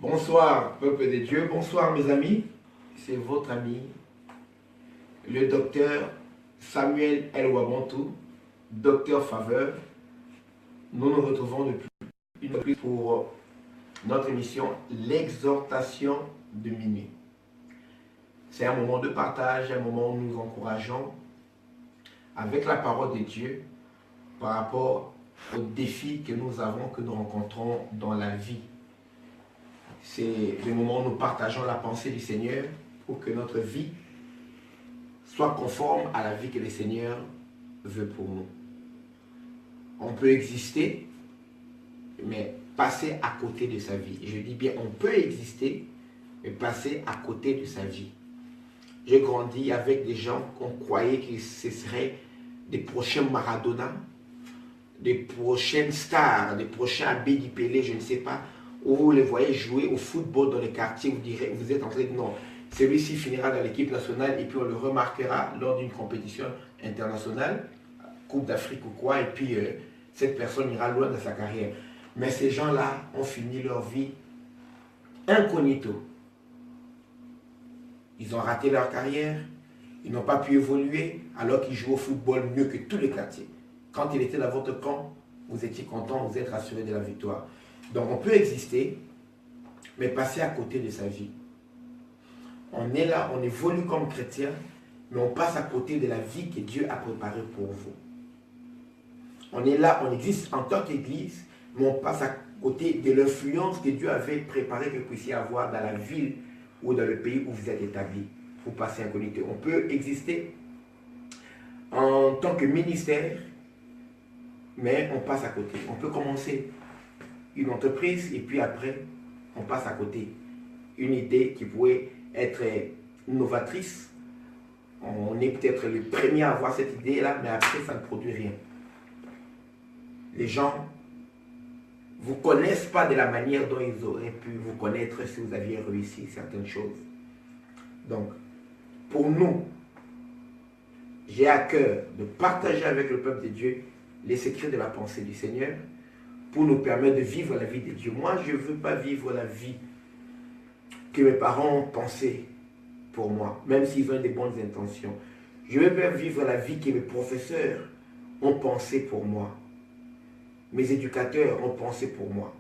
Bonsoir, peuple de Dieu. Bonsoir, mes amis. C'est votre ami, le docteur Samuel El Wabantou, docteur Faveur. Nous nous retrouvons depuis une fois pour notre émission L'exhortation de minuit. C'est un moment de partage, un moment où nous encourageons avec la parole de Dieu par rapport aux défis que nous avons, que nous rencontrons dans la vie. C'est le moment où nous partageons la pensée du Seigneur pour que notre vie soit conforme à la vie que le Seigneur veut pour nous. On peut exister, mais passer à côté de sa vie. Je dis bien, on peut exister, mais passer à côté de sa vie. J'ai grandi avec des gens qu'on croyait que ce seraient des prochains Maradona, des prochaines stars, des prochains Abedi Pelé, je ne sais pas, où vous les voyez jouer au football dans les quartiers, vous direz, vous êtes en train de non, celui-ci finira dans l'équipe nationale et puis on le remarquera lors d'une compétition internationale, Coupe d'Afrique ou quoi, et puis cette personne ira loin dans sa carrière. Mais ces gens-là ont fini leur vie incognito. Ils ont raté leur carrière, ils n'ont pas pu évoluer alors qu'ils jouent au football mieux que tous les quartiers. Quand il était dans votre camp, vous étiez content, vous êtes rassuré de la victoire. Donc on peut exister, mais passer à côté de sa vie. On est là, on évolue comme chrétien, mais on passe à côté de la vie que Dieu a préparée pour vous. On est là, on existe en tant qu'église, mais on passe à côté de l'influence que Dieu avait préparée que vous puissiez avoir dans la ville ou dans le pays où vous êtes établi. Vous passez incognito. On peut exister en tant que ministère, mais on passe à côté. On peut commencer une entreprise et puis après, on passe à côté. Une idée qui pourrait être novatrice. On est peut-être le premier à avoir cette idée-là, mais après, ça ne produit rien. Les gens ne vous connaissent pas de la manière dont ils auraient pu vous connaître si vous aviez réussi certaines choses. Donc, pour nous, j'ai à cœur de partager avec le peuple de Dieu les secrets de la pensée du Seigneur pour nous permettre de vivre la vie de Dieu. Moi, je ne veux pas vivre la vie que mes parents ont pensé pour moi, même s'ils ont des bonnes intentions. Je veux pas vivre la vie que mes professeurs ont pensé pour moi. Mes éducateurs ont pensé pour moi.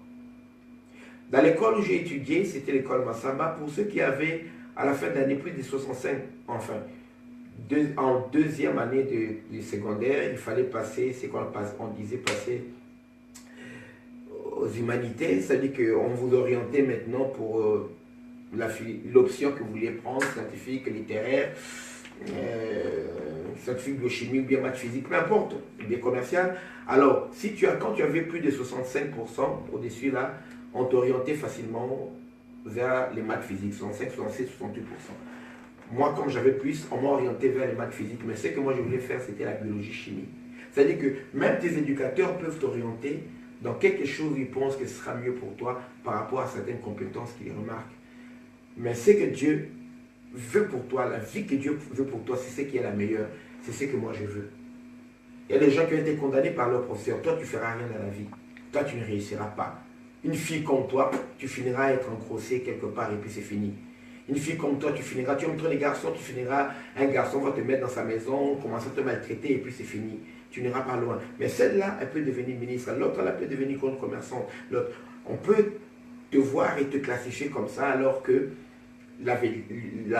Dans l'école où j'ai étudié, c'était l'école Massamba, pour ceux qui avaient à la fin de l'année plus de 65, enfin, en deuxième année de secondaire, il fallait passer, c'est quoi on disait passer aux humanités, c'est-à-dire qu'on vous orientait maintenant pour l'option que vous vouliez prendre, scientifique, littéraire, scientifique, biochimie, ou bien maths physique, peu importe, bien commercial. Alors, quand tu avais plus de 65% au-dessus là, on t'orientait facilement vers les maths physiques, 65, 66, 68%. Moi, comme j'avais plus, on m'a orienté vers les maths physiques, mais ce que moi je voulais faire, c'était la biologie-chimie. C'est-à-dire que même tes éducateurs peuvent t'orienter dans quelque chose où ils pensent que ce sera mieux pour toi par rapport à certaines compétences qu'ils remarquent. Mais ce que Dieu veut pour toi, la vie que Dieu veut pour toi, c'est ce qui est la meilleure. C'est ce que moi je veux. Il y a des gens qui ont été condamnés par leur professeur. Toi, tu ne feras rien dans la vie. Toi, tu ne réussiras pas. Une fille comme toi, tu finiras à être engrossé quelque part et puis c'est fini. Une fille comme toi, tu es entre les garçons, tu finiras, un garçon va te mettre dans sa maison, commencer à te maltraiter et puis c'est fini. Tu n'iras pas loin. Mais celle-là, elle peut devenir ministre. L'autre, elle peut devenir compte commerçante. On peut te voir et te classifier comme ça alors que la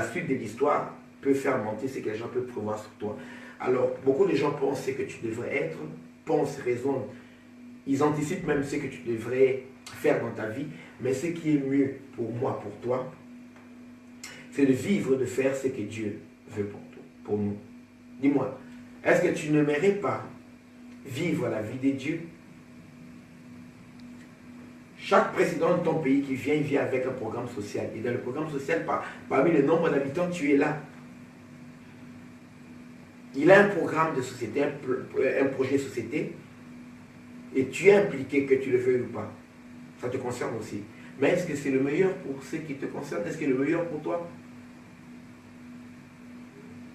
suite de l'histoire peut faire monter ce que les gens peuvent prévoir sur toi. Alors, beaucoup de gens pensent ce que tu devrais être, pensent, raisonnent. Ils anticipent même ce que tu devrais faire dans ta vie. Mais ce qui est mieux pour moi, pour toi, c'est de vivre, de faire ce que Dieu veut pour nous. Dis-moi, est-ce que tu n'aimerais pas vivre la vie de Dieu? Chaque président de ton pays qui vient, il vient avec un programme social. Et dans le programme social, parmi le nombre d'habitants, tu es là. Il a un programme de société, un projet de société, et tu es impliqué, que tu le veuilles ou pas. Ça te concerne aussi. Mais est-ce que c'est le meilleur pour ceux qui te concernent? Est-ce que c'est le meilleur pour toi?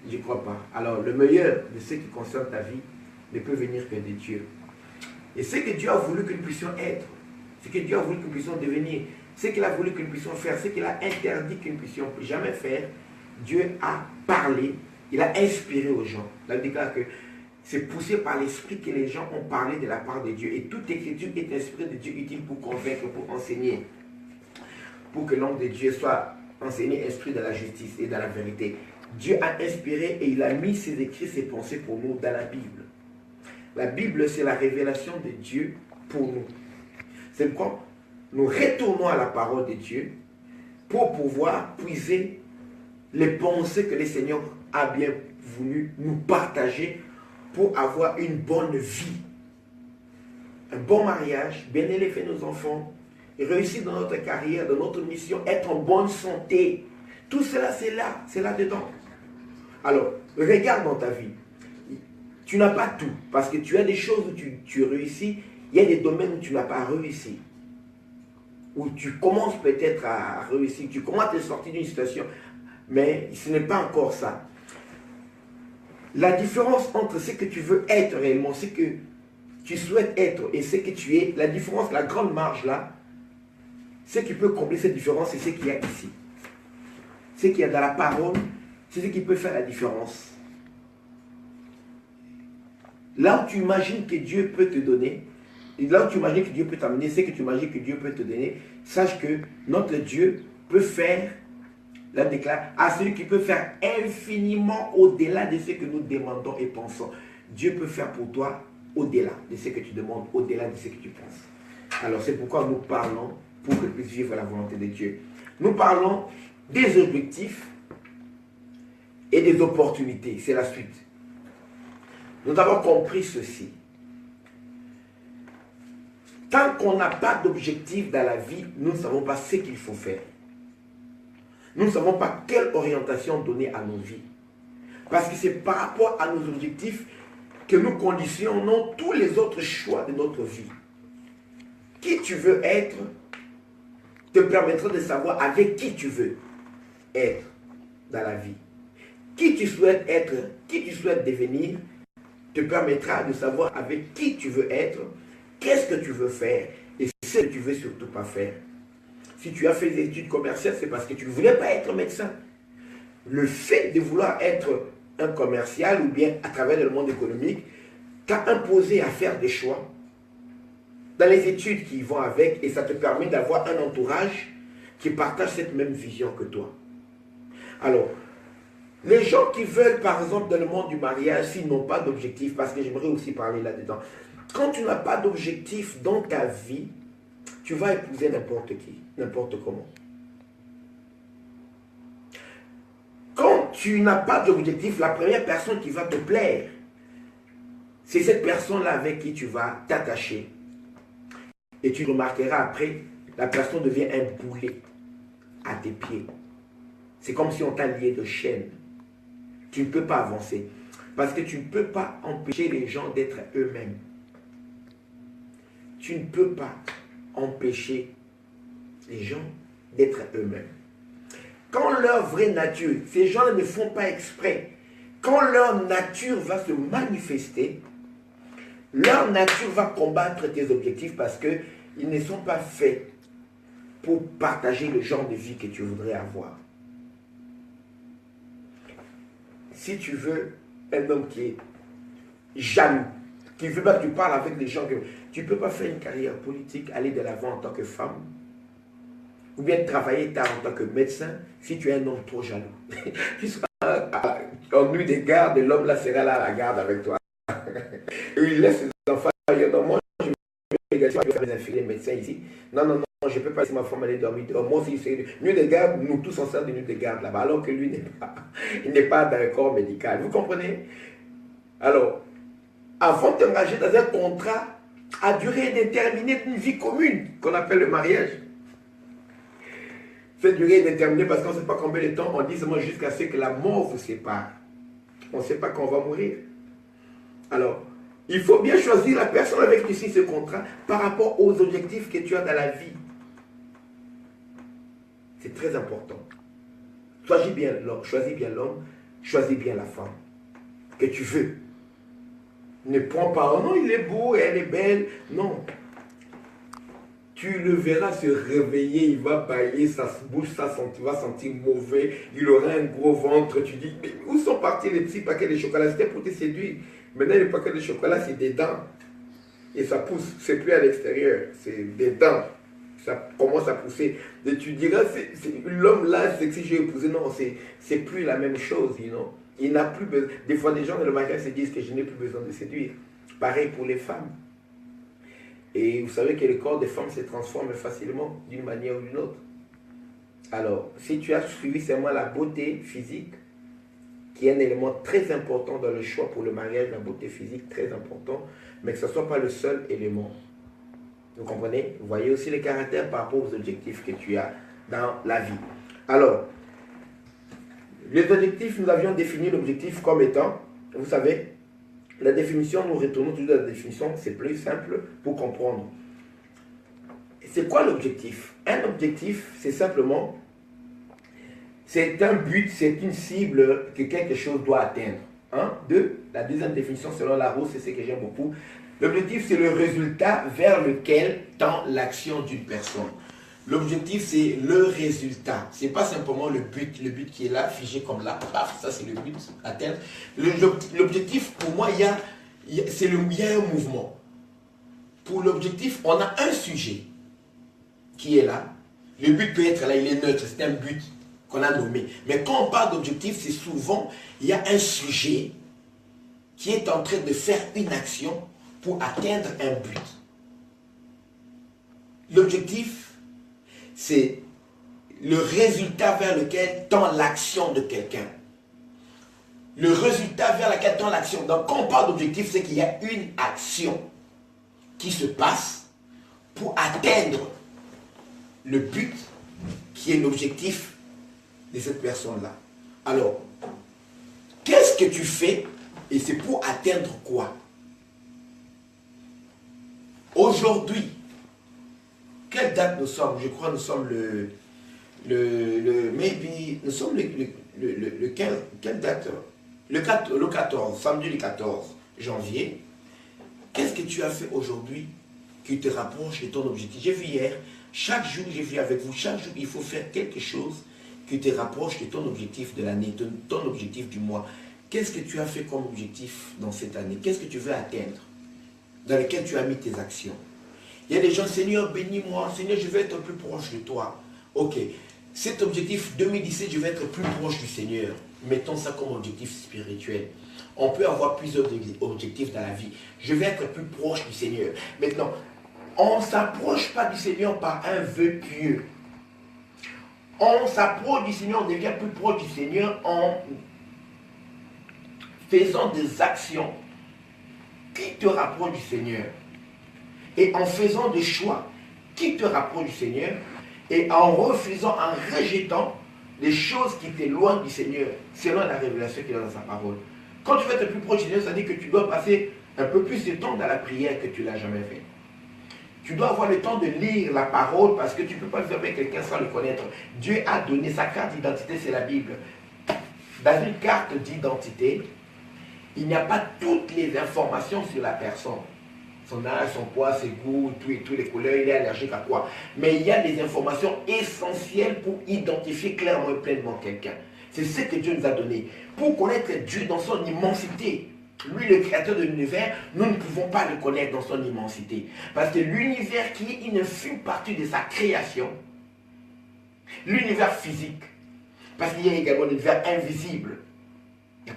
Je ne crois pas. Alors, le meilleur de ce qui concerne ta vie ne peut venir que de Dieu. Et ce que Dieu a voulu que nous puissions être, ce que Dieu a voulu que nous puissions devenir, ce qu'il a voulu que nous puissions faire, ce qu'il a interdit que nous ne puissions jamais faire, Dieu a parlé, il a inspiré aux gens. La Bible déclare que c'est poussé par l'esprit que les gens ont parlé de la part de Dieu. Et toute écriture est inspirée de Dieu, utile pour convaincre, pour enseigner. Pour que l'homme de Dieu soit enseigné, instruit de la justice et de la vérité. Dieu a inspiré et il a mis ses écrits, ses pensées pour nous dans la Bible. La Bible, c'est la révélation de Dieu pour nous. C'est pourquoi nous retournons à la parole de Dieu pour pouvoir puiser les pensées que le Seigneur a bien voulu nous partager pour avoir une bonne vie. Un bon mariage, bien élever nos enfants, réussir dans notre carrière, dans notre mission, être en bonne santé. Tout cela, c'est là-dedans. Alors, regarde dans ta vie. Tu n'as pas tout, parce que tu as des choses où tu réussis, il y a des domaines où tu n'as pas réussi. Où tu commences peut-être à réussir, tu commences à te sortir d'une situation, mais ce n'est pas encore ça. La différence entre ce que tu veux être réellement, ce que tu souhaites être et ce que tu es, la différence, la grande marge là, ce qui peut combler cette différence, c'est ce qu'il y a ici. Ce qu'il y a dans la parole, c'est ce qui peut faire la différence. Là où tu imagines que Dieu peut te donner, et là où tu imagines que Dieu peut t'amener, ce que tu imagines que Dieu peut te donner, sache que notre Dieu peut faire, là déclare, à celui qui peut faire infiniment au-delà de ce que nous demandons et pensons. Dieu peut faire pour toi au-delà de ce que tu demandes, au-delà de ce que tu penses. Alors c'est pourquoi nous parlons pour que tu puisses vivre la volonté de Dieu. Nous parlons des objectifs et des opportunités. C'est la suite. Nous avons compris ceci. Tant qu'on n'a pas d'objectif dans la vie, nous ne savons pas ce qu'il faut faire. Nous ne savons pas quelle orientation donner à nos vies. Parce que c'est par rapport à nos objectifs que nous conditionnons tous les autres choix de notre vie. Qui tu veux être te permettra de savoir avec qui tu veux être dans la vie. Qui tu souhaites être, qui tu souhaites devenir, te permettra de savoir avec qui tu veux être, qu'est-ce que tu veux faire et ce que tu ne veux surtout pas faire. Si tu as fait des études commerciales, c'est parce que tu ne voulais pas être médecin. Le fait de vouloir être un commercial ou bien à travers le monde économique t'a imposé à faire des choix dans les études qui vont avec et ça te permet d'avoir un entourage qui partage cette même vision que toi. Alors, les gens qui veulent, par exemple, dans le monde du mariage, s'ils n'ont pas d'objectif, parce que j'aimerais aussi parler là-dedans, quand tu n'as pas d'objectif dans ta vie, tu vas épouser n'importe qui, n'importe comment. Quand tu n'as pas d'objectif, la première personne qui va te plaire, c'est cette personne-là avec qui tu vas t'attacher. Et tu remarqueras après, la personne devient un boulet à tes pieds. C'est comme si on t'a lié de chaîne. Tu ne peux pas avancer. Parce que tu ne peux pas empêcher les gens d'être eux-mêmes. Tu ne peux pas empêcher les gens d'être eux-mêmes. Quand leur vraie nature, ces gens ne font pas exprès, quand leur nature va se manifester, leur nature va combattre tes objectifs parce qu'ils ne sont pas faits pour partager le genre de vie que tu voudrais avoir. Si tu veux un homme qui est jaloux, qui veut pas que tu parles avec les gens, tu ne peux pas faire une carrière politique, aller de l'avant en tant que femme, ou bien travailler tard en tant que médecin, si tu es un homme trop jaloux. Tu seras en nuit de garde, l'homme là sera là à la garde avec toi. Et il laisse ses enfants, il dit non, moi je vais faire des infirmiers médecins ici. Non, non, non, je ne peux pas laisser ma femme aller dormir dehors. Moi aussi, c'est nuit de garde, nous tous on sert de nuit de garde là-bas, alors que lui n'est pas dans le corps médical. Vous comprenez? Alors, avant de t'engager dans un contrat à durée déterminée d'une vie commune, qu'on appelle le mariage, cette durée est déterminée parce qu'on ne sait pas combien de temps, on dit seulement jusqu'à ce que la mort vous sépare. On ne sait pas quand on va mourir. Alors, il faut bien choisir la personne avec qui tu signes ce contrat par rapport aux objectifs que tu as dans la vie. C'est très important. Choisis bien l'homme, choisis bien la femme que tu veux. Ne prends pas, oh non, il est beau, elle est belle. Non. tu le verras se réveiller, il va bailler, sa bouche, il va sentir mauvais, il aura un gros ventre. Tu dis, mais où sont partis les petits paquets de chocolat? C'était pour te séduire. Maintenant, les paquets de chocolat, c'est des dents. Et ça pousse, c'est plus à l'extérieur, c'est des dents. Ça commence à pousser. Et tu diras, l'homme là, c'est que si j'ai épousé, non, c'est plus la même chose, you know? Il n'a plus besoin. Des fois, des gens dans le magasin se disent que je n'ai plus besoin de séduire. Pareil pour les femmes. Et vous savez que le corps des femmes se transforme facilement d'une manière ou d'une autre. Alors, si tu as suivi seulement la beauté physique, qui est un élément très important dans le choix pour le mariage, la beauté physique, très important, mais que ce ne soit pas le seul élément. Vous comprenez? Vous voyez aussi les caractères par rapport aux objectifs que tu as dans la vie. Alors, les objectifs, nous avions défini l'objectif comme étant, vous savez, la définition, nous retournons toujours à la définition, c'est plus simple pour comprendre. C'est quoi l'objectif? Un objectif, c'est simplement, c'est un but, c'est une cible que quelque chose doit atteindre. Un, deux, la deuxième définition selon Larousse, c'est ce que j'aime beaucoup. L'objectif, c'est le résultat vers lequel tend l'action d'une personne. L'objectif, c'est le résultat. Ce n'est pas simplement le but qui est là, figé comme là. Paf, ça, c'est le but, atteindre. L'objectif, pour moi, il y a un mouvement. Pour l'objectif, on a un sujet qui est là. Le but peut être là, il est neutre, c'est un but qu'on a nommé. Mais quand on parle d'objectif, c'est souvent, il y a un sujet qui est en train de faire une action pour atteindre un but. L'objectif, c'est le résultat vers lequel tend l'action de quelqu'un. Le résultat vers lequel tend l'action. Donc, quand on parle d'objectif, c'est qu'il y a une action qui se passe pour atteindre le but qui est l'objectif de cette personne-là. Alors, qu'est-ce que tu fais et c'est pour atteindre quoi? Aujourd'hui, quelle date nous sommes? Je crois que nous sommes nous sommes le 15, quelle date? Le 14, samedi le 14 janvier. Qu'est-ce que tu as fait aujourd'hui qui te rapproche de ton objectif? J'ai vu hier, chaque jour, j'ai vu avec vous, chaque jour, il faut faire quelque chose qui te rapproche de ton objectif de l'année, de ton objectif du mois. Qu'est-ce que tu as fait comme objectif dans cette année? Qu'est-ce que tu veux atteindre? Dans lequel tu as mis tes actions? Il y a des gens, Seigneur, bénis-moi, Seigneur, je veux être plus proche de toi. Ok, cet objectif 2017, je vais être plus proche du Seigneur. Mettons ça comme objectif spirituel. On peut avoir plusieurs objectifs dans la vie. Je vais être plus proche du Seigneur. Maintenant, on ne s'approche pas du Seigneur par un vœu pieux. On s'approche du Seigneur, on devient plus proche du Seigneur en faisant des actions qui te rapprochent du Seigneur. Et en faisant des choix qui te rapprochent du Seigneur. Et en refusant, en rejetant les choses qui t'éloignent du Seigneur, selon la révélation qu'il a dans sa parole. Quand tu veux être plus proche du Seigneur, ça dit que tu dois passer un peu plus de temps dans la prière que tu ne l'as jamais fait. Tu dois avoir le temps de lire la parole parce que tu ne peux pas vivre avec quelqu'un sans le connaître. Dieu a donné sa carte d'identité, c'est la Bible. Dans une carte d'identité, il n'y a pas toutes les informations sur la personne. Son âge, son poids, ses goûts, tout et tout, les couleurs, il est allergique à quoi. Mais il y a des informations essentielles pour identifier clairement et pleinement quelqu'un. C'est ce que Dieu nous a donné. Pour connaître Dieu dans son immensité, lui le créateur de l'univers, nous ne pouvons pas le connaître dans son immensité. Parce que l'univers qui est une infime partie de sa création, l'univers physique, parce qu'il y a également l'univers invisible.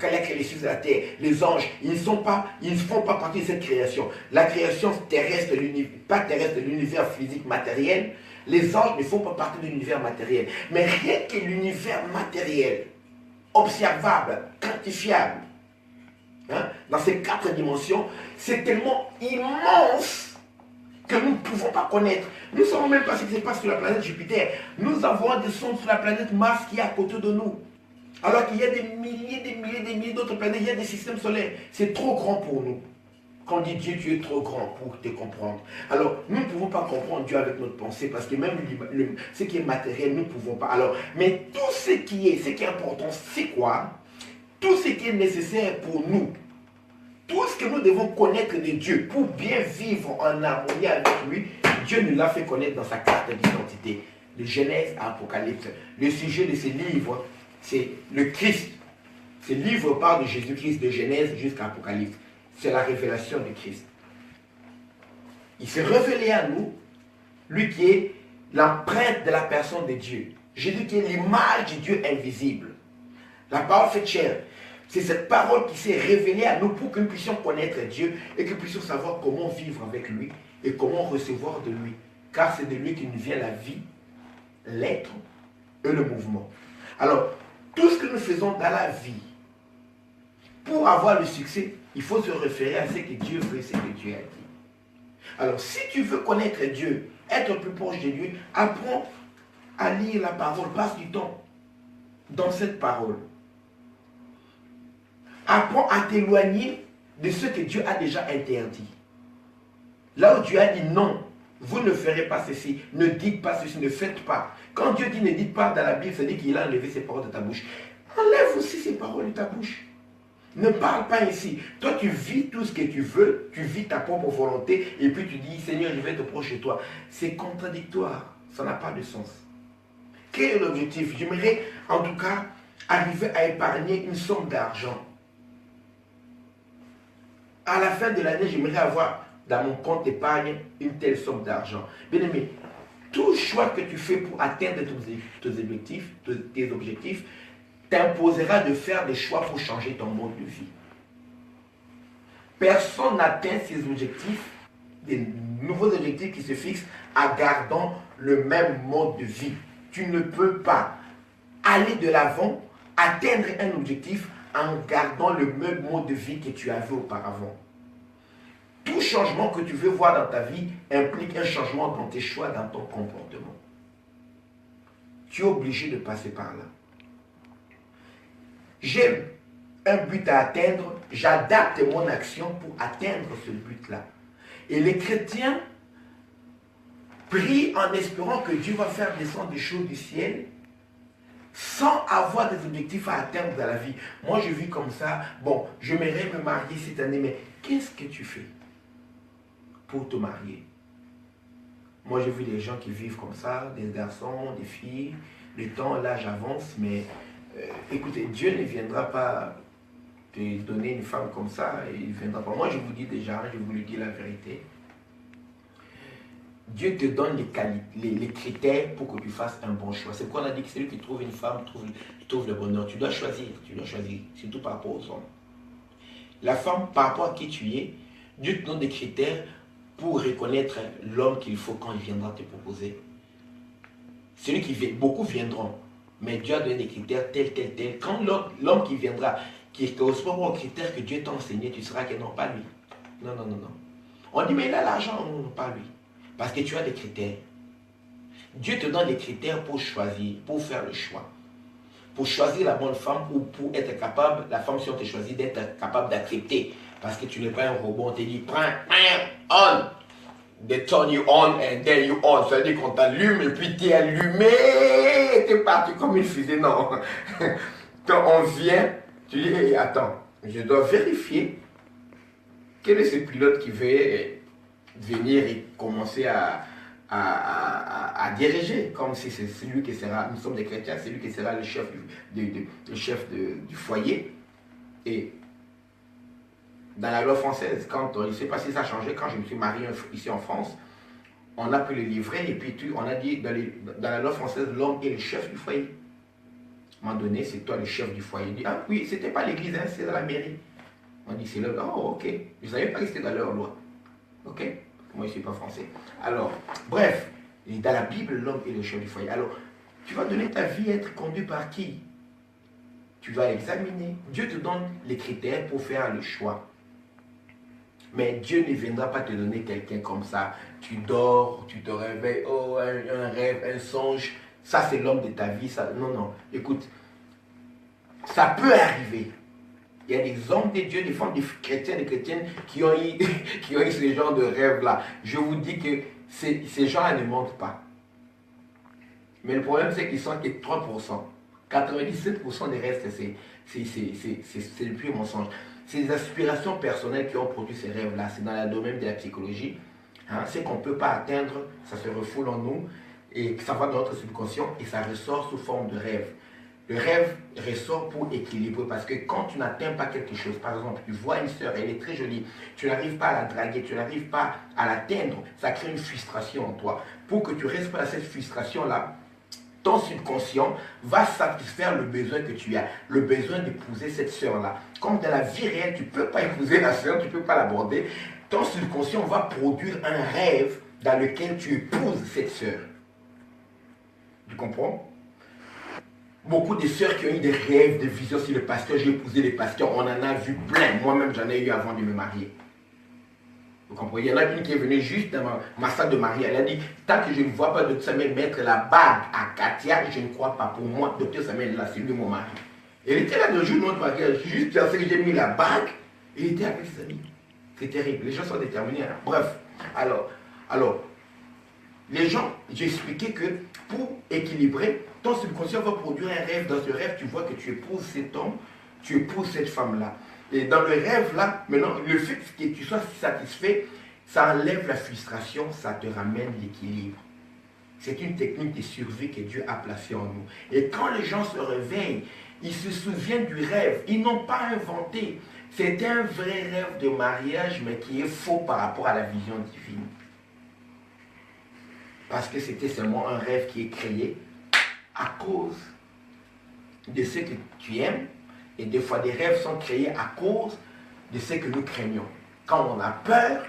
Quand il a créé les cieux de la terre, les anges, ils ne font pas partie de cette création. La création terrestre, pas terrestre, l'univers physique matériel, les anges ne font pas partie de l'univers matériel. Mais rien que l'univers matériel, observable, quantifiable, dans ces 4 dimensions, c'est tellement immense que nous ne pouvons pas connaître. Nous ne savons même pas ce qui se passe sur la planète Jupiter. Nous avons des sondes sur la planète Mars qui est à côté de nous. Alors qu'il y a des milliers d'autres planètes, il y a des systèmes solaires. C'est trop grand pour nous. Quand on dit Dieu, tu es trop grand pour te comprendre. Alors, nous ne pouvons pas comprendre Dieu avec notre pensée, parce que même ce qui est matériel, nous ne pouvons pas. Alors, mais tout ce qui est important, c'est quoi? Tout ce qui est nécessaire pour nous, tout ce que nous devons connaître de Dieu pour bien vivre en harmonie avec lui, Dieu nous l'a fait connaître dans sa carte d'identité. De Genèse à Apocalypse. Le sujet de ces livres, c'est le Christ. Ces livres parlent de Jésus-Christ de Genèse jusqu'à Apocalypse. C'est la révélation du Christ. Il s'est révélé à nous, lui qui est l'empreinte de la personne de Dieu. Jésus qui est l'image du Dieu invisible. La parole fait chair. C'est cette parole qui s'est révélée à nous pour que nous puissions connaître Dieu et que nous puissions savoir comment vivre avec lui et comment recevoir de lui. Car c'est de lui qui nous vient la vie, l'être et le mouvement. Alors, tout ce que nous faisons dans la vie, pour avoir le succès, il faut se référer à ce que Dieu veut, ce que Dieu a dit. Alors, si tu veux connaître Dieu, être plus proche de Dieu, apprends à lire la parole, passe du temps dans cette parole. Apprends à t'éloigner de ce que Dieu a déjà interdit. Là où Dieu a dit non, vous ne ferez pas ceci, ne dites pas ceci, ne faites pas. Quand Dieu dit ne dites pas dans la Bible, ça dit qu'il a enlevé ses paroles de ta bouche. Enlève aussi ces paroles de ta bouche. Ne parle pas ainsi. Toi, tu vis tout ce que tu veux, tu vis ta propre volonté, et puis tu dis, Seigneur, je vais être proche de toi. C'est contradictoire, ça n'a pas de sens. Quel est l'objectif? J'aimerais, en tout cas, arriver à épargner une somme d'argent. À la fin de l'année, j'aimerais avoir dans mon compte d'épargne une telle somme d'argent. Bien aimé, tout choix que tu fais pour atteindre tes objectifs, t'imposera de faire des choix pour changer ton mode de vie. Personne n'atteint ses objectifs, des nouveaux objectifs qui se fixent, en gardant le même mode de vie. Tu ne peux pas aller de l'avant, atteindre un objectif en gardant le même mode de vie que tu avais auparavant. Tout changement que tu veux voir dans ta vie implique un changement dans tes choix, dans ton comportement. Tu es obligé de passer par là. J'ai un but à atteindre, j'adapte mon action pour atteindre ce but-là. Et les chrétiens prient en espérant que Dieu va faire descendre des choses du ciel sans avoir des objectifs à atteindre dans la vie. Moi, je vis comme ça. Bon, j'aimerais me marier cette année, mais qu'est-ce que tu fais pour te marier? Moi, j'ai vu des gens qui vivent comme ça, des garçons, des filles. Le temps, l'âge avance, mais écoutez, Dieu ne viendra pas te donner une femme comme ça. Il ne viendra pas. Moi, je vous dis déjà, je vous le dis la vérité. Dieu te donne les critères pour que tu fasses un bon choix. C'est pourquoi on a dit que celui qui trouve une femme trouve le bonheur. Tu dois choisir, surtout par rapport aux hommes. La femme, par rapport à qui tu es, Dieu te donne des critères pour reconnaître l'homme qu'il faut quand il viendra te proposer. Celui qui vient, beaucoup viendront, mais Dieu a donné des critères tels. Quand l'homme qui viendra, qui correspond aux critères que Dieu t'a enseigné, tu seras que non, pas lui. Non. On dit, mais il a l'argent, non, pas lui. Parce que tu as des critères. Dieu te donne des critères pour choisir, pour faire le choix. Pour choisir la bonne femme ou pour être capable, la femme si on te choisit, d'être capable d'accepter. Parce que tu n'es pas un robot, on te dit, prends, on. They turn you on and then you on. Ça veut dire qu'on t'allume et puis tu es allumé, tu es parti comme une fusée. Non. Quand on vient, tu dis, hey, attends, je dois vérifier quel est ce pilote qui veut venir et commencer à diriger, comme si c'est celui qui sera, nous sommes des chrétiens, c'est lui qui sera le chef du foyer. Et dans la loi française, je ne sais pas si ça a changé, quand je me suis marié ici en France, on a pris le livret et puis on a dit, dans la loi française, l'homme est le chef du foyer. À un moment donné, c'est toi le chef du foyer. Il dit, ah oui, c'était pas l'église, hein, c'est dans la mairie. On dit, c'est leur loi. Oh, ok. Je ne savais pas que c'était dans leur loi. Ok. Moi, je ne suis pas français. Alors, bref, dans la Bible, l'homme est le chef du foyer. Alors, tu vas donner ta vie à être conduit par qui? Tu vas examiner. Dieu te donne les critères pour faire le choix. Mais Dieu ne viendra pas te donner quelqu'un comme ça. Tu dors, tu te réveilles, oh, un rêve, un songe. Ça, c'est l'homme de ta vie. Ça. Non. Écoute, ça peut arriver. Il y a des hommes de Dieu, des femmes, des chrétiens, des chrétiennes qui ont eu ce genre de rêve-là. Je vous dis que ces gens-là ne mentent pas. Mais le problème, c'est qu'ils sont que 3%. 97% des restes, c'est le pur mensonge. C'est des aspirations personnelles qui ont produit ces rêves-là. C'est dans le domaine de la psychologie. Hein, ce qu'on ne peut pas atteindre, ça se refoule en nous et ça va dans notre subconscient et ça ressort sous forme de rêve. Le rêve ressort pour équilibrer parce que quand tu n'atteins pas quelque chose, par exemple, tu vois une sœur, elle est très jolie, tu n'arrives pas à la draguer, tu n'arrives pas à l'atteindre, ça crée une frustration en toi. Pour que tu restes pas à cette frustration-là, ton subconscient va satisfaire le besoin que tu as, le besoin d'épouser cette sœur-là. Comme dans la vie réelle, tu ne peux pas épouser la sœur, tu ne peux pas l'aborder, ton subconscient va produire un rêve dans lequel tu épouses cette sœur. Tu comprends? Beaucoup de sœurs qui ont eu des rêves, des visions sur le pasteur, j'ai épousé les pasteurs, on en a vu plein. Moi-même, j'en ai eu avant de me marier. Vous comprenez? Il y en a une qui est venue juste dans ma salle de mariée. Elle a dit, tant que je ne vois pas Dr Samuel mettre la bague à Katia, je ne crois pas. Pour moi, Dr Samuel, là, c'est lui mon mari. Elle était là le jour de notre mariage, juste parce que j'ai mis la bague, il était avec ses amis. C'est terrible, les gens sont déterminés. Hein? Bref, alors, les gens, j'ai expliqué que pour équilibrer, ton subconscient va produire un rêve. Dans ce rêve, tu vois que tu épouses cet homme, tu épouses cette femme-là. Et dans le rêve-là, maintenant, le fait que tu sois satisfait, ça enlève la frustration, ça te ramène l'équilibre. C'est une technique de survie que Dieu a placée en nous. Et quand les gens se réveillent, ils se souviennent du rêve. Ils n'ont pas inventé. C'est un vrai rêve de mariage, mais qui est faux par rapport à la vision divine. Parce que c'était seulement un rêve qui est créé à cause de ce que tu aimes. Et des fois, des rêves sont créés à cause de ce que nous craignons. Quand on a peur,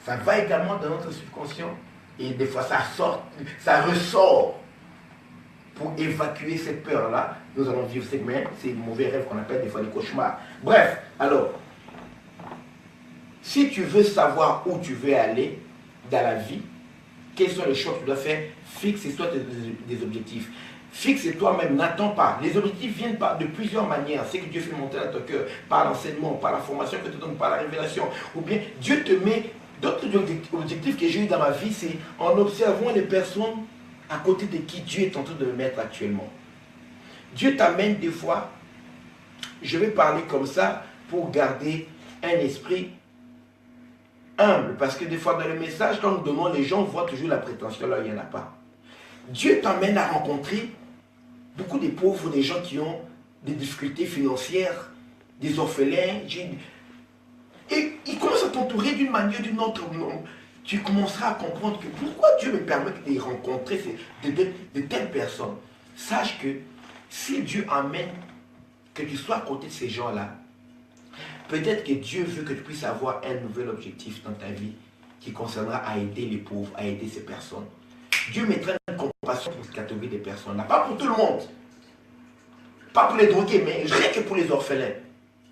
ça va également dans notre subconscient. Et des fois, ça ressort pour évacuer cette peur-là. Nous allons vivre cette même, c'est mauvais rêves qu'on appelle des fois des cauchemars. Bref, alors, si tu veux savoir où tu veux aller dans la vie, quelles sont les choses que tu dois faire? Fixe-toi des objectifs. Fixe toi-même, n'attends pas. Les objectifs viennent de plusieurs manières. C'est que Dieu fait monter dans ton cœur, par l'enseignement, par la formation que tu donnes, par la révélation. Ou bien Dieu te met d'autres objectifs que j'ai eu dans ma vie, c'est en observant les personnes à côté de qui Dieu est en train de me mettre actuellement. Dieu t'amène des fois, je vais parler comme ça pour garder un esprit humble, parce que des fois dans le message, quand nous donnons, les gens voient toujours la prétention, là il n'y en a pas. Dieu t'amène à rencontrer beaucoup de pauvres, des gens qui ont des difficultés financières, des orphelins, et ils commencent à t'entourer d'une manière ou d'une autre. Tu commenceras à comprendre que pourquoi Dieu me permet de rencontrer de telles personnes. Sache que si Dieu amène que tu sois à côté de ces gens-là, peut-être que Dieu veut que tu puisses avoir un nouvel objectif dans ta vie qui concernera à aider les pauvres, à aider ces personnes. Dieu mettra une compassion pour cette catégorie de personnes-là. Pas pour tout le monde. Pas pour les drogués, mais rien que pour les orphelins.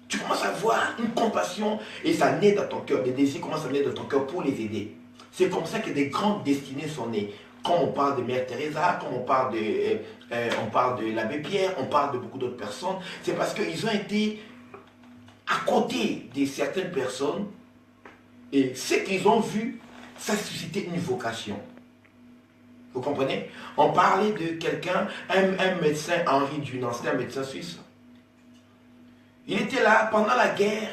Tu commences à avoir une compassion et ça naît dans ton cœur. Des désirs commencent à naître dans ton cœur pour les aider. C'est comme ça que des grandes destinées sont nées. Quand on parle de Mère Teresa, quand on parle de l'abbé Pierre, on parle de beaucoup d'autres personnes, c'est parce qu'ils ont été à côté de certaines personnes et ce qu'ils ont vu, ça suscitait une vocation. Vous comprenez? On parlait de quelqu'un, un médecin, Henri Dunant, c'était un médecin suisse. Il était là pendant la guerre.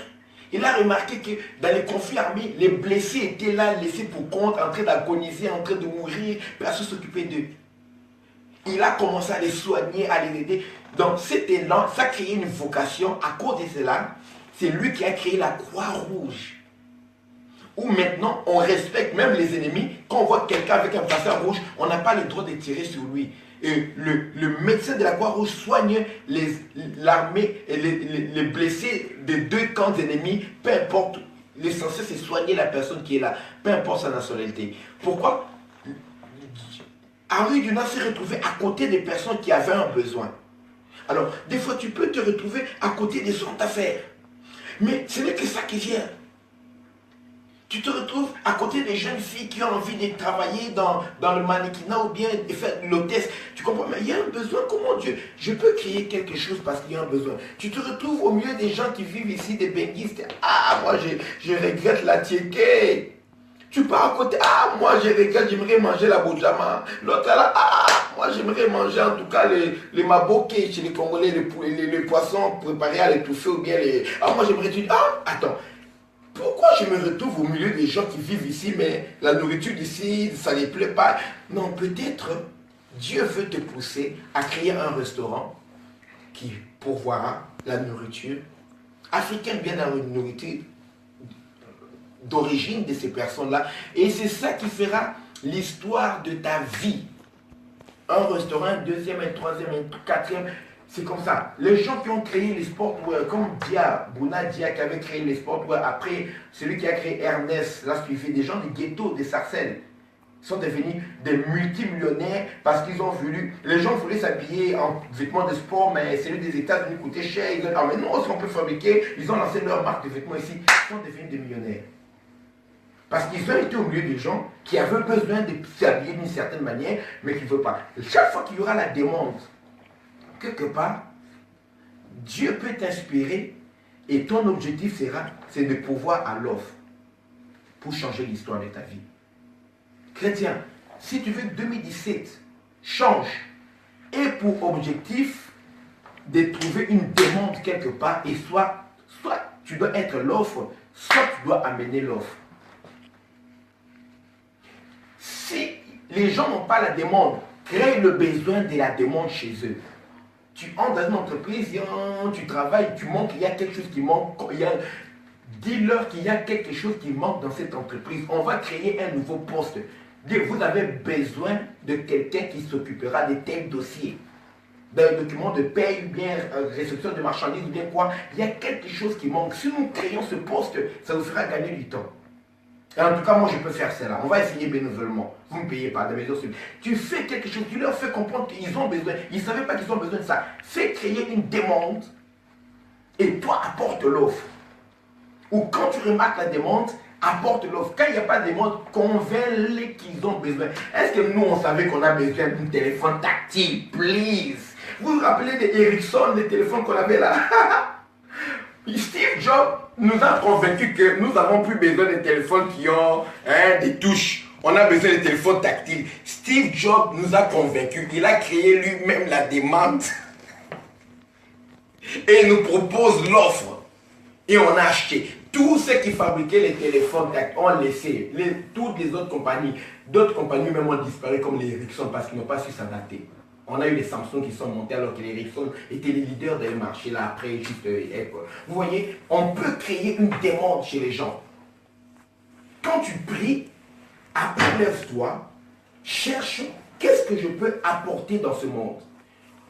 Il a remarqué que dans les conflits armés, les blessés étaient là, laissés pour compte, en train d'agoniser, en train de mourir, personne ne s'occupait d'eux. Il a commencé à les soigner, à les aider. Donc cet élan, ça a créé une vocation. À cause de cela, c'est lui qui a créé la Croix-Rouge. Où maintenant, on respecte même les ennemis. Quand on voit quelqu'un avec un brassard rouge, on n'a pas le droit de tirer sur lui. Et le médecin de la Croix-Rouge soigne l'armée et les blessés des deux camps ennemis, peu importe. L'essentiel, c'est soigner la personne qui est là, peu importe sa nationalité. Pourquoi? Henri Dunant s'est retrouvé à côté des personnes qui avaient un besoin. Alors, des fois, tu peux te retrouver à côté des hommes d'affaires. Mais ce n'est que ça qui vient. Tu te retrouves à côté des jeunes filles qui ont envie de travailler dans le mannequinat ou bien de faire l'hôtesse. Tu comprends? Mais il y a un besoin. Comment Dieu? Je peux créer quelque chose parce qu'il y a un besoin. Tu te retrouves au milieu des gens qui vivent ici, des benguistes. Ah, moi, je regrette la tiéké. Tu pars à côté. Ah, moi, je regrette, j'aimerais manger la boujama. L'autre là, ah, moi, j'aimerais manger en tout cas les maboké chez les Congolais, les poissons préparés à l'étouffer ou bien les... Ah, moi, j'aimerais... Ah, attends. Pourquoi je me retrouve au milieu des gens qui vivent ici, mais la nourriture d'ici, ça ne les plaît pas? Non, peut-être Dieu veut te pousser à créer un restaurant qui pourvoira la nourriture africaine, bien la nourriture d'origine de ces personnes-là. Et c'est ça qui fera l'histoire de ta vie. Un restaurant, un deuxième, un troisième, un quatrième. C'est comme ça. Les gens qui ont créé les sportwear, comme Bouna Dia qui avait créé les sportwear, après celui qui a créé Ernest, l'a suivi, des gens du ghetto, des Sarcelles, sont devenus des multimillionnaires parce qu'ils ont voulu, les gens voulaient s'habiller en vêtements de sport, mais celui des États-Unis coûtait cher. Ils ont dit, ah mais non, est-ce qu'on peut fabriquer? Ils ont lancé leur marque de vêtements ici, ils sont devenus des millionnaires. Parce qu'ils ont été au milieu des gens qui avaient besoin de s'habiller d'une certaine manière, mais qui ne veulent pas. Et chaque fois qu'il y aura la demande, quelque part, Dieu peut t'inspirer et ton objectif sera, c'est de pouvoir à l'offre pour changer l'histoire de ta vie. Chrétien, si tu veux que 2017 change et pour objectif de trouver une demande quelque part et soit tu dois être l'offre, soit tu dois amener l'offre. Si les gens n'ont pas la demande, crée le besoin de la demande chez eux. Tu entres dans une entreprise, tu travailles, tu manques, il y a quelque chose qui manque. Dis-leur qu'il y a quelque chose qui manque dans cette entreprise. On va créer un nouveau poste. Vous avez besoin de quelqu'un qui s'occupera de tels dossiers, d'un document de paie, ou bien réception de marchandises, ou bien quoi. Il y a quelque chose qui manque. Si nous créons ce poste, ça vous fera gagner du temps. Et en tout cas, moi, je peux faire cela. On va essayer bénévolement. Vous ne me payez pas de maison. Tu fais quelque chose, tu leur fais comprendre qu'ils ont besoin. Ils ne savaient pas qu'ils ont besoin de ça. Fais créer une demande et toi, apporte l'offre. Ou quand tu remarques la demande, apporte l'offre. Quand il n'y a pas de demande, convainc-les qu'ils ont besoin. Est-ce que nous, on savait qu'on a besoin d'un téléphone tactile? Please. Vous vous rappelez de Ericsson, les téléphones qu'on avait là? Steve Jobs nous a convaincus que nous n'avons plus besoin de téléphones qui ont des touches. On a besoin de téléphones tactiles. Steve Jobs nous a convaincus. Il a créé lui-même la demande. Et il nous propose l'offre. Et on a acheté. Tous ceux qui fabriquaient les téléphones tactiles ont laissé. Toutes les autres compagnies. D'autres compagnies même ont disparu comme les Ericsson parce qu'ils n'ont pas su s'adapter. On a eu les Samsung qui sont montés alors que les Ericsson étaient les leaders dans le marché là après juste Apple. Vous voyez, on peut créer une demande chez les gens. Quand tu pries, lève-toi, cherche qu'est-ce que je peux apporter dans ce monde.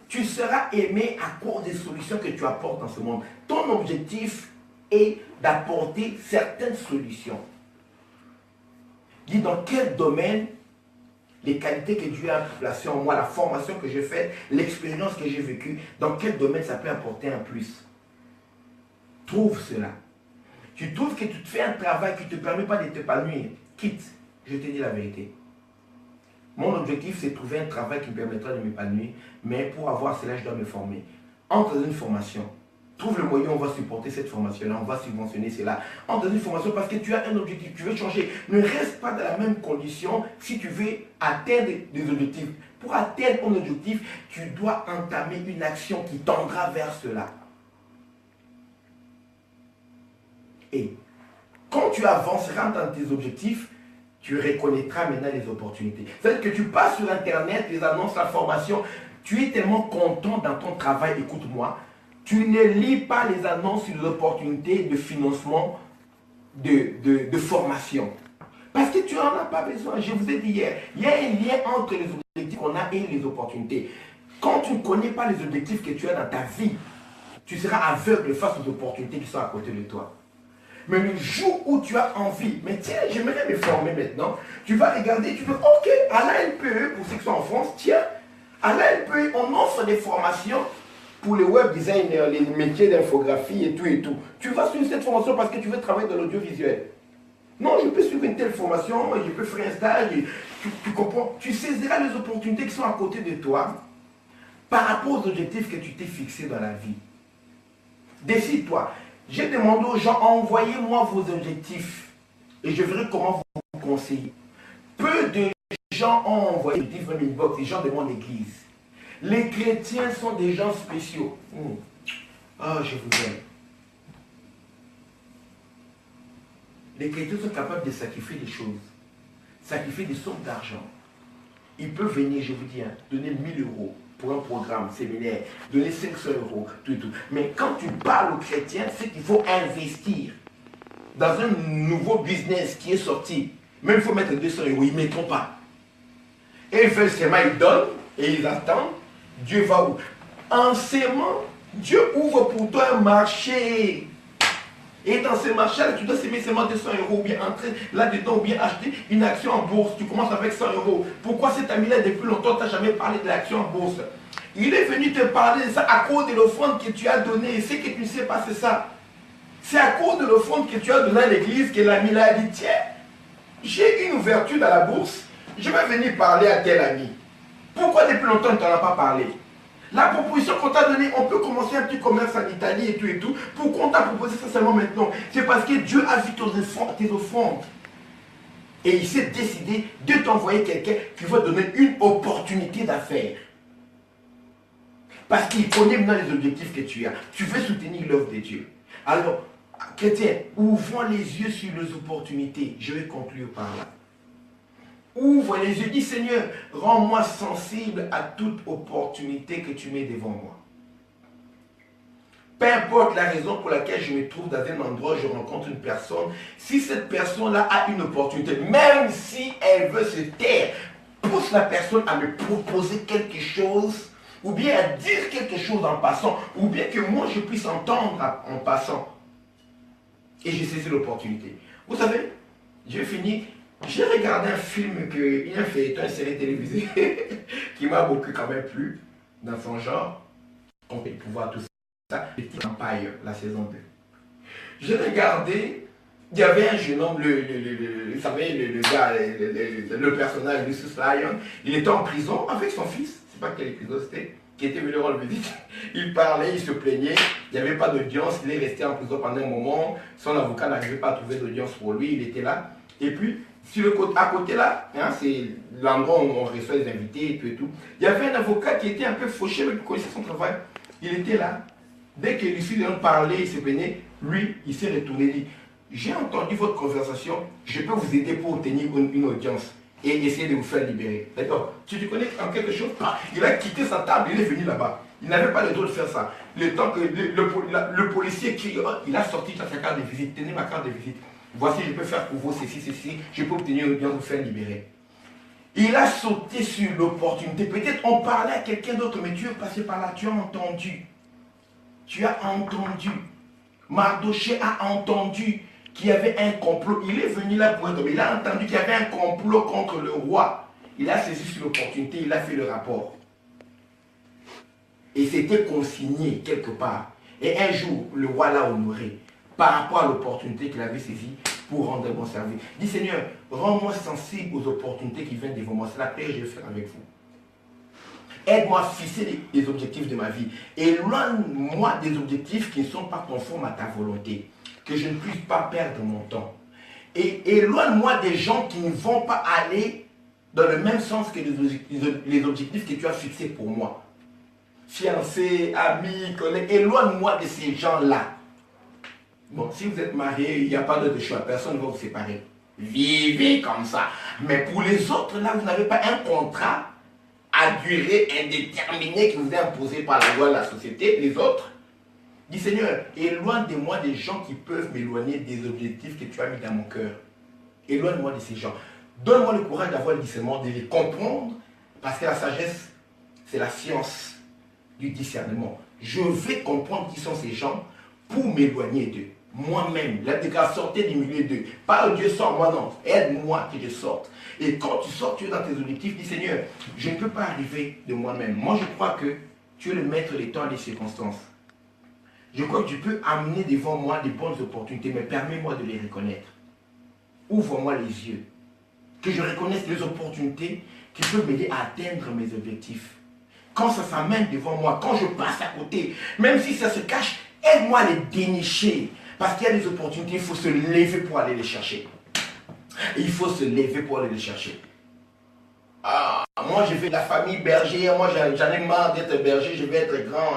Tu seras aimé à cause des solutions que tu apportes dans ce monde. Ton objectif est d'apporter certaines solutions. Dis dans quel domaine les qualités que Dieu a placées en moi, la formation que j'ai faite, l'expérience que j'ai vécue, dans quel domaine ça peut apporter un plus. Trouve cela. Tu trouves que tu te fais un travail qui ne te permet pas de t'épanouir, quitte, je te dis la vérité. Mon objectif, c'est de trouver un travail qui me permettra de m'épanouir, mais pour avoir cela, je dois me former. Entre dans une formation. Trouve le moyen, on va supporter cette formation-là, on va subventionner cela. Entre dans une formation parce que tu as un objectif, tu veux changer. Ne reste pas dans la même condition si tu veux atteindre des objectifs. Pour atteindre ton objectif, tu dois entamer une action qui tendra vers cela. Et quand tu avanceras dans tes objectifs, tu reconnaîtras maintenant les opportunités. C'est-à-dire que tu passes sur Internet, les annonces, la formation, tu es tellement content dans ton travail, écoute-moi, tu ne lis pas les annonces sur les opportunités de financement de formation. Parce que tu n'en as pas besoin. Je vous ai dit hier, il y a un lien entre les objectifs qu'on a et les opportunités. Quand tu ne connais pas les objectifs que tu as dans ta vie, tu seras aveugle face aux opportunités qui sont à côté de toi. Mais le jour où tu as envie, mais tiens, j'aimerais me former maintenant, tu vas regarder, tu veux, ok, à la LPE, pour ceux qui sont en France, tiens, à la LPE, on offre des formations pour les web designers, les métiers d'infographie et tout et tout. Tu vas suivre cette formation parce que tu veux travailler dans l'audiovisuel. Non, je peux suivre une telle formation, je peux faire un stage, tu comprends? Tu saisiras les opportunités qui sont à côté de toi par rapport aux objectifs que tu t'es fixés dans la vie. Décide-toi. J'ai demandé aux gens, envoyez-moi vos objectifs et je verrai comment vous conseiller. Peu de gens ont envoyé des objectifs dans l'inbox, les gens de mon église. Les chrétiens sont des gens spéciaux. Ah, je vous aime. Les chrétiens sont capables de sacrifier des choses, sacrifier des sommes d'argent. Ils peuvent venir, je vous dis, donner 1000 euros pour un programme, séminaire, donner 500 euros, tout et tout. Mais quand tu parles aux chrétiens, c'est qu'il faut investir dans un nouveau business qui est sorti. Même il faut mettre 200 euros, ils ne mettront pas. Et ils font seulement, ils donnent et ils attendent. Dieu va où? En s'aimant, Dieu ouvre pour toi un marché. Et dans ce marché-là, tu dois s'aimer seulement 200 euros, ou bien entrer là-dedans, ou bien acheter une action en bourse. Tu commences avec 100 euros. Pourquoi cet ami-là, depuis longtemps, tu n'as jamais parlé de l'action en bourse? Il est venu te parler de ça à cause de l'offrande que tu as donnée. Ce que tu ne sais pas, c'est ça. C'est à cause de l'offrande que tu as donnée à l'église que l'ami-là a dit, tiens, j'ai une ouverture dans la bourse, je vais venir parler à tel ami. Pourquoi depuis longtemps, tu n'en as pas parlé? La proposition qu'on t'a donnée, on peut commencer un petit commerce en Italie et tout. Pourquoi on t'a proposé ça seulement maintenant? C'est parce que Dieu a vu tes offrandes. Et il s'est décidé de t'envoyer quelqu'un qui va donner une opportunité d'affaires. Parce qu'il connaît maintenant les objectifs que tu as. Tu veux soutenir l'œuvre de Dieu. Alors, chrétien, ouvrons les yeux sur les opportunités. Je vais conclure par là. Ouvre les yeux, dis Seigneur, rends-moi sensible à toute opportunité que tu mets devant moi. Peu importe la raison pour laquelle je me trouve dans un endroit, je rencontre une personne, si cette personne-là a une opportunité, même si elle veut se taire, pousse la personne à me proposer quelque chose, ou bien à dire quelque chose en passant, ou bien que moi je puisse entendre en passant. Et j'ai saisi l'opportunité. Vous savez, je vais finir. J'ai regardé un film, un feuilleton, une série télévisée qui m'a beaucoup quand même plu dans son genre. On peut pouvoir tout ça. Petit Empire, la saison 2. J'ai regardé, il y avait un jeune homme, vous savez, le gars, le personnage, Lucius Lyon, il était en prison avec son fils, je ne sais pas quel épisode c'était, qui était venu le rendre visite. Il parlait, il se plaignait, il n'y avait pas d'audience, il est resté en prison pendant un moment, son avocat n'arrivait pas à trouver d'audience pour lui, il était là. Et puis, à côté là, c'est l'endroit où on reçoit les invités et tout. Il y avait un avocat qui était un peu fauché, mais qui connaissait son travail. Il était là. Dès que Lucie Léon parlait, il se plaignait, lui, il s'est retourné et dit, j'ai entendu votre conversation, je peux vous aider pour obtenir une audience et essayer de vous faire libérer. D'accord? Tu te connais en quelque chose? Il a quitté sa table, il est venu là-bas. Il n'avait pas le droit de faire ça. Le temps que le policier crie, il a sorti sa carte de visite, tenez ma carte de visite. Voici, je peux faire pour vous ceci, je peux obtenir une audience, vous faire libérer. Il a sauté sur l'opportunité. Peut-être on parlait à quelqu'un d'autre, mais tu es passé par là, tu as entendu. Tu as entendu. Mardoché a entendu qu'il y avait un complot. Il est venu là pour être homme. Il a entendu qu'il y avait un complot contre le roi. Il a saisi sur l'opportunité, il a fait le rapport. Et c'était consigné quelque part. Et un jour, le roi l'a honoré par rapport à l'opportunité qu'il avait saisie pour rendre un bon service. Dis Seigneur, rends-moi sensible aux opportunités qui viennent devant moi. C'est la paix que je vais faire avec vous. Aide-moi à fixer les objectifs de ma vie. Éloigne-moi des objectifs qui ne sont pas conformes à ta volonté. Que je ne puisse pas perdre mon temps. Et éloigne-moi des gens qui ne vont pas aller dans le même sens que les objectifs que tu as fixés pour moi. Fiancés, amis, collègues, éloigne-moi de ces gens-là. Bon, si vous êtes marié, il n'y a pas d'autre choix. Personne ne va vous séparer. Vivez comme ça. Mais pour les autres, là, vous n'avez pas un contrat à durée indéterminée qui vous est imposé par la loi de la société. Les autres, dis Seigneur, éloigne de moi des gens qui peuvent m'éloigner des objectifs que tu as mis dans mon cœur. Éloigne-moi de ces gens. Donne-moi le courage d'avoir le discernement, de les comprendre, parce que la sagesse, c'est la science du discernement. Je vais comprendre qui sont ces gens pour m'éloigner d'eux. Moi-même, la déclaration, sortez du milieu d'eux. Pas Dieu sort, moi non. Aide-moi que je sorte. Et quand tu sors, tu es dans tes objectifs, dis Seigneur, je ne peux pas arriver de moi-même. Moi, je crois que tu es le maître des temps et des circonstances. Je crois que tu peux amener devant moi des bonnes opportunités, mais permets-moi de les reconnaître. Ouvre-moi les yeux. Que je reconnaisse les opportunités qui peuvent m'aider à atteindre mes objectifs. Quand ça s'amène devant moi, quand je passe à côté, même si ça se cache, aide-moi à les dénicher. Parce qu'il y a des opportunités, il faut se lever pour aller les chercher. Il faut se lever pour aller les chercher. Ah, moi je veux de la famille berger, moi j'en ai marre d'être berger, je vais être grand,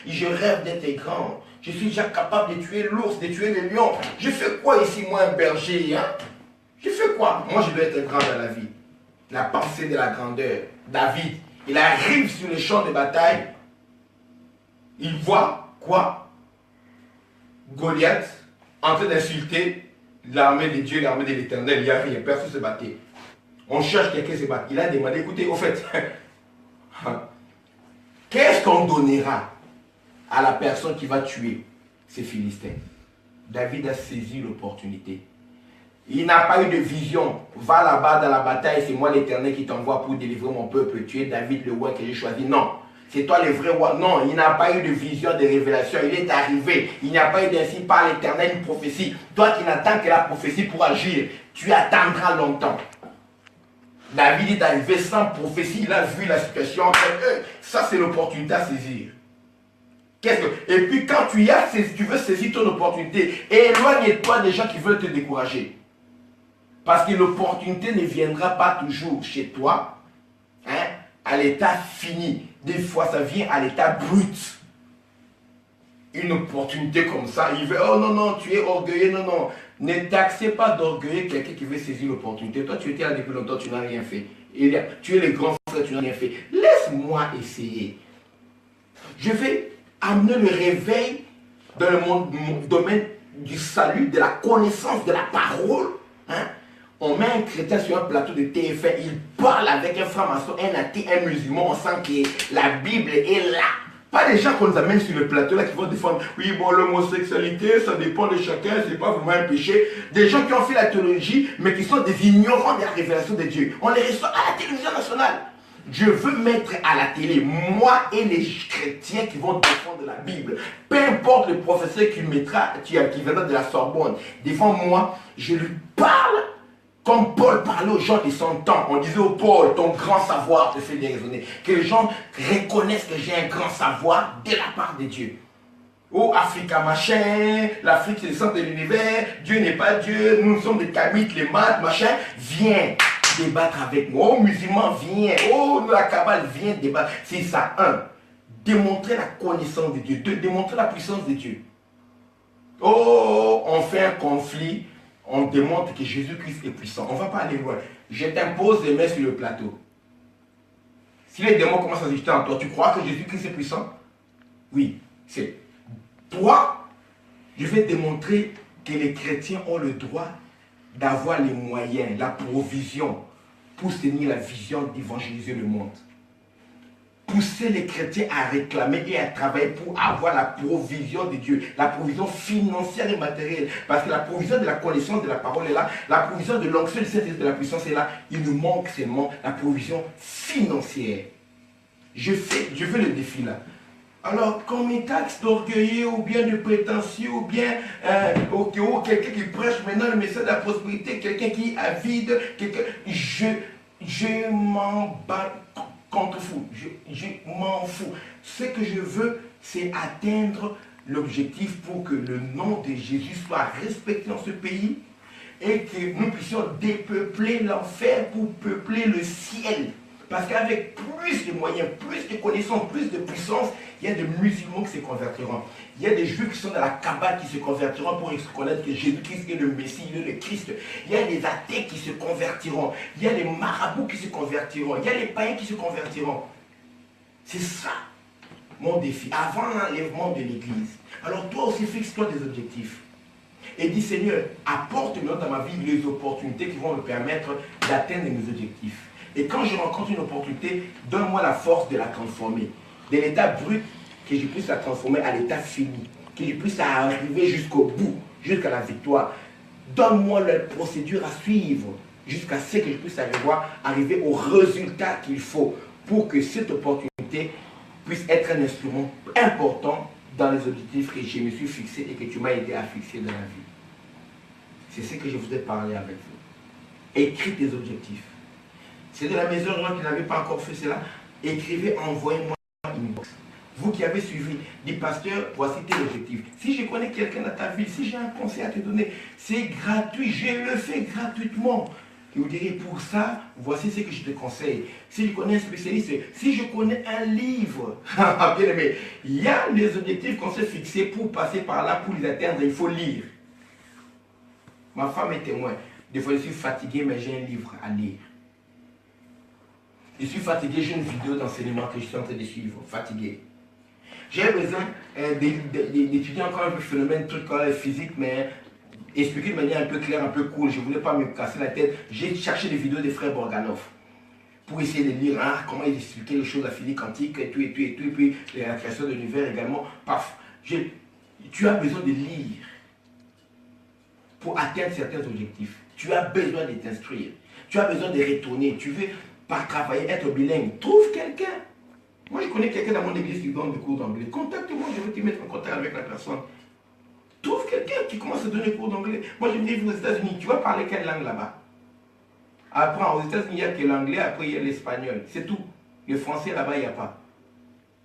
je rêve d'être grand. Je suis déjà capable de tuer l'ours, de tuer le lion. Je fais quoi ici, moi, un berger, hein? Je fais quoi? Moi je dois être grand dans la vie. La pensée de la grandeur. David, il arrive sur le champ de bataille. Il voit quoi? Goliath en train d'insulter l'armée de Dieu, l'armée de l'Éternel. Il n'y a rien, personne ne se battait. On cherche quelqu'un qui se bat. Il a demandé, écoutez, au fait, qu'est-ce qu'on donnera à la personne qui va tuer ces Philistins? David a saisi l'opportunité. Il n'a pas eu de vision. Va là-bas dans la bataille, c'est moi l'Éternel qui t'envoie pour délivrer mon peuple. Tu es David le roi que j'ai choisi. Non. C'est toi le vrai roi. Non, il n'a pas eu de vision, de révélation. Il est arrivé. Il n'y a pas eu d'ainsi par l'Éternel une prophétie. Toi qui n'attends que la prophétie pour agir, tu attendras longtemps. David est arrivé sans prophétie. Il a vu la situation. Ça, c'est l'opportunité à saisir. Et puis quand tu veux saisir ton opportunité, éloigne-toi des gens qui veulent te décourager. Parce que l'opportunité ne viendra pas toujours chez toi, hein, à l'état fini. Des fois, ça vient à l'état brut. Une opportunité comme ça, il veut, oh non, non, tu es orgueilleux, non, non. Ne taxez pas d'orgueilleux quelqu'un qui veut saisir l'opportunité. Toi, tu étais là depuis longtemps, tu n'as rien fait. Tu es le grand frère, tu n'as rien fait. Laisse-moi essayer. Je vais amener le réveil dans le domaine du salut, de la connaissance de la parole. Hein? On met un chrétien sur un plateau de TF1, il parle avec un franc-maçon, un athée, un musulman, on sent que la Bible est là. Pas des gens qu'on nous amène sur le plateau là qui vont défendre, oui bon l'homosexualité, ça dépend de chacun, c'est pas vraiment un péché. Des gens qui ont fait la théologie, mais qui sont des ignorants de la révélation de Dieu. On les reçoit à la télévision nationale. Je veux mettre à la télé, moi et les chrétiens qui vont défendre la Bible. Peu importe le professeur qui mettra, qui viendra de la Sorbonne, devant moi, je lui parle comme Paul parlait aux gens de son temps. On disait au Paul, ton grand savoir te fait déraisonner. Que les gens reconnaissent que j'ai un grand savoir de la part de Dieu. Oh, Africa machin, l'Afrique c'est le centre de l'univers, Dieu n'est pas Dieu, nous sommes des kamites, les maths, machin. Viens débattre avec moi. Oh, musulman, viens. Oh, la Kabbale, viens débattre. C'est ça. Démontrer la connaissance de Dieu. Démontrer la puissance de Dieu. Oh, on fait un conflit. On démontre que Jésus-Christ est puissant. On ne va pas aller loin. Je t'impose les mains sur le plateau. Si les démons commencent à s'agiter en toi, tu crois que Jésus-Christ est puissant? Oui. C'est toi, je vais démontrer que les chrétiens ont le droit d'avoir les moyens, la provision pour tenir la vision d'évangéliser le monde. Pousser les chrétiens à réclamer et à travailler pour avoir la provision de Dieu, la provision financière et matérielle. Parce que la provision de la connaissance de la parole est là, la provision de l'onction de la puissance est là. Il nous manque seulement la provision financière. Je veux le défi là. Alors, qu'on me taxe d'orgueilleux ou bien de prétentieux ou bien quelqu'un qui prêche maintenant le message de la prospérité, quelqu'un qui est avide, je m'en bats contre fou, je m'en fous. Ce que je veux, c'est atteindre l'objectif pour que le nom de Jésus soit respecté dans ce pays et que nous puissions dépeupler l'enfer pour peupler le ciel. Parce qu'avec plus de moyens, plus de connaissances, plus de puissance, il y a des musulmans qui se convertiront. Il y a des juifs qui sont dans la Kabbale qui se convertiront pour reconnaître que Jésus-Christ est le Messie, il est le Christ. Il y a des athées qui se convertiront. Il y a les marabouts qui se convertiront. Il y a les païens qui se convertiront. C'est ça mon défi, avant l'enlèvement de l'Église. Alors toi aussi, fixe-toi des objectifs. Et dis, Seigneur, apporte-moi dans ma vie les opportunités qui vont me permettre d'atteindre mes objectifs. Et quand je rencontre une opportunité, donne-moi la force de la transformer. De l'état brut, que je puisse la transformer à l'état fini. Que je puisse arriver jusqu'au bout, jusqu'à la victoire. Donne-moi la procédure à suivre, jusqu'à ce que je puisse arriver au résultat qu'il faut pour que cette opportunité puisse être un instrument important dans les objectifs que je me suis fixés et que tu m'as aidé à fixer dans la vie. C'est ce que je voudrais parler avec vous. Écris tes objectifs. C'est de la maison qui n'avez pas encore fait cela. Écrivez, envoyez-moi une inbox. Vous qui avez suivi, dit pasteur, voici tes objectifs. Si je connais quelqu'un dans ta ville, si j'ai un conseil à te donner, c'est gratuit, je le fais gratuitement. Il vous dirait, pour ça, voici ce que je te conseille. Si je connais un spécialiste, si je connais un livre, bien aimé, il y a des objectifs qu'on s'est fixés pour passer par là, pour les atteindre, il faut lire. Ma femme est témoin. Des fois, je suis fatigué, mais j'ai un livre à lire. Je suis fatigué, j'ai une vidéo d'enseignement que je suis en train de suivre. Fatigué. J'ai besoin d'étudier encore un peu le phénomène, truc physique, mais expliquer de manière un peu claire, un peu cool. Je ne voulais pas me casser la tête. J'ai cherché des vidéos des frères Borganov pour essayer de lire comment ils expliquaient les choses, la physique quantique, et tout, et puis la création de l'univers également. Paf. Tu as besoin de lire pour atteindre certains objectifs. Tu as besoin de t'instruire. Tu as besoin de retourner. Tu veux pas travailler, être bilingue. Trouve quelqu'un. Moi, je connais quelqu'un dans mon église qui donne des cours d'anglais. Contacte-moi, je vais te mettre en contact avec la personne. Trouve quelqu'un qui commence à donner cours d'anglais. Moi, je me dis, aux États-Unis, tu vas parler quelle langue là-bas? Après, aux États-Unis, il n'y a que l'anglais, après, il y a l'espagnol. C'est tout. Le français, là-bas, il n'y a pas.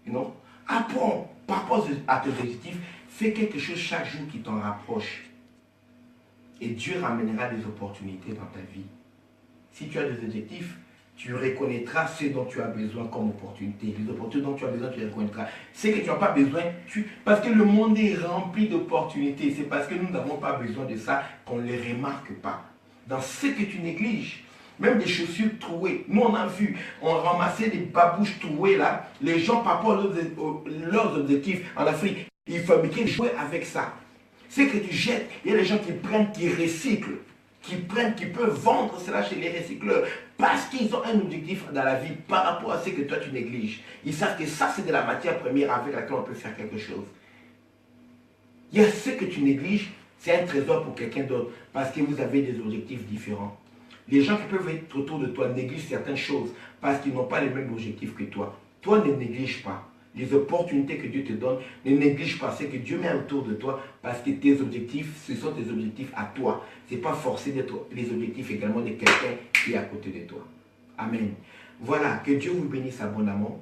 Non? Apprends, par rapport à tes objectifs, fais quelque chose chaque jour qui t'en rapproche. Et Dieu ramènera des opportunités dans ta vie. Si tu as des objectifs, tu reconnaîtras ce dont tu as besoin comme opportunité. Les opportunités dont tu as besoin, tu les reconnaîtras. Ce que tu n'as pas besoin, parce que le monde est rempli d'opportunités. C'est parce que nous n'avons pas besoin de ça qu'on ne les remarque pas. Dans ce que tu négliges, même des chaussures trouées. Nous, on a vu, on ramassait des babouches trouées là. Les gens, par rapport à leurs objectifs en Afrique, ils fabriquaient des jouets avec ça. Ce que tu jettes, il y a des gens qui prennent, qui recyclent, qui peuvent vendre cela chez les recycleurs parce qu'ils ont un objectif dans la vie par rapport à ce que toi tu négliges. Ils savent que ça c'est de la matière première avec laquelle on peut faire quelque chose. Il y a ce que tu négliges, c'est un trésor pour quelqu'un d'autre parce que vous avez des objectifs différents. Les gens qui peuvent être autour de toi négligent certaines choses parce qu'ils n'ont pas les mêmes objectifs que toi. Toi ne néglige pas. Les opportunités que Dieu te donne, ne néglige pas ce que Dieu met autour de toi parce que tes objectifs, ce sont tes objectifs à toi. Ce n'est pas forcé d'être les objectifs également de quelqu'un qui est à côté de toi. Amen. Voilà, que Dieu vous bénisse abondamment.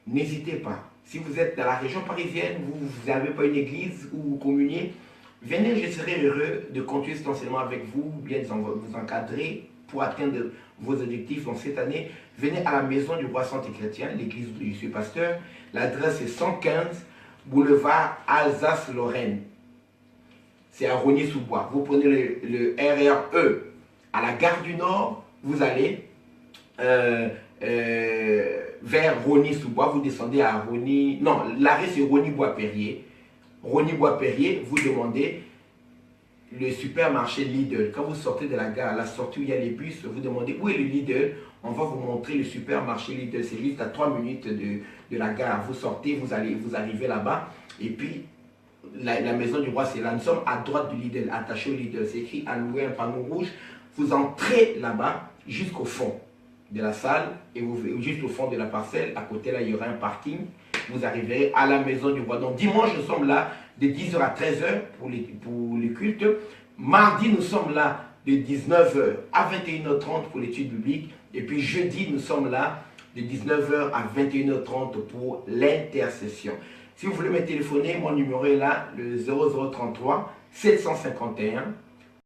N'hésitez pas. Si vous êtes dans la région parisienne, vous n'avez pas une église où vous communiez, venez, je serai heureux de continuer cet enseignement avec vous, bien vous encadrer pour atteindre vos objectifs dans cette année. Venez à la maison du roi Santé Chrétien, l'église où je suis pasteur. L'adresse est 115 boulevard Alsace-Lorraine. C'est à Rogny-sous-Bois. Vous prenez le RRE à la gare du Nord, vous allez vers Rogny-sous-Bois, vous descendez à Rogny. Non, l'arrêt c'est Rogny-Bois-Perrier. Rogny-Bois-Perrier, vous demandez le supermarché Lidl. Quand vous sortez de la gare, à la sortie où il y a les bus, vous demandez où est le Lidl. On va vous montrer le supermarché Lidl. C'est juste à 3 minutes de la gare. Vous sortez, vous arrivez là-bas. Et puis, la maison du roi, c'est là. Nous sommes à droite du Lidl, attaché au Lidl. C'est écrit à louer un panneau rouge. Vous entrez là-bas jusqu'au fond de la salle. Et juste au fond de la parcelle, à côté là, il y aura un parking. Vous arriverez à la maison du roi. Donc dimanche, nous sommes là de 10h à 13h pour les cultes. Mardi, nous sommes là de 19h à 21h30 pour l'étude biblique. Et puis jeudi, nous sommes là de 19h à 21h30 pour l'intercession. Si vous voulez me téléphoner, mon numéro est là, le 0033 751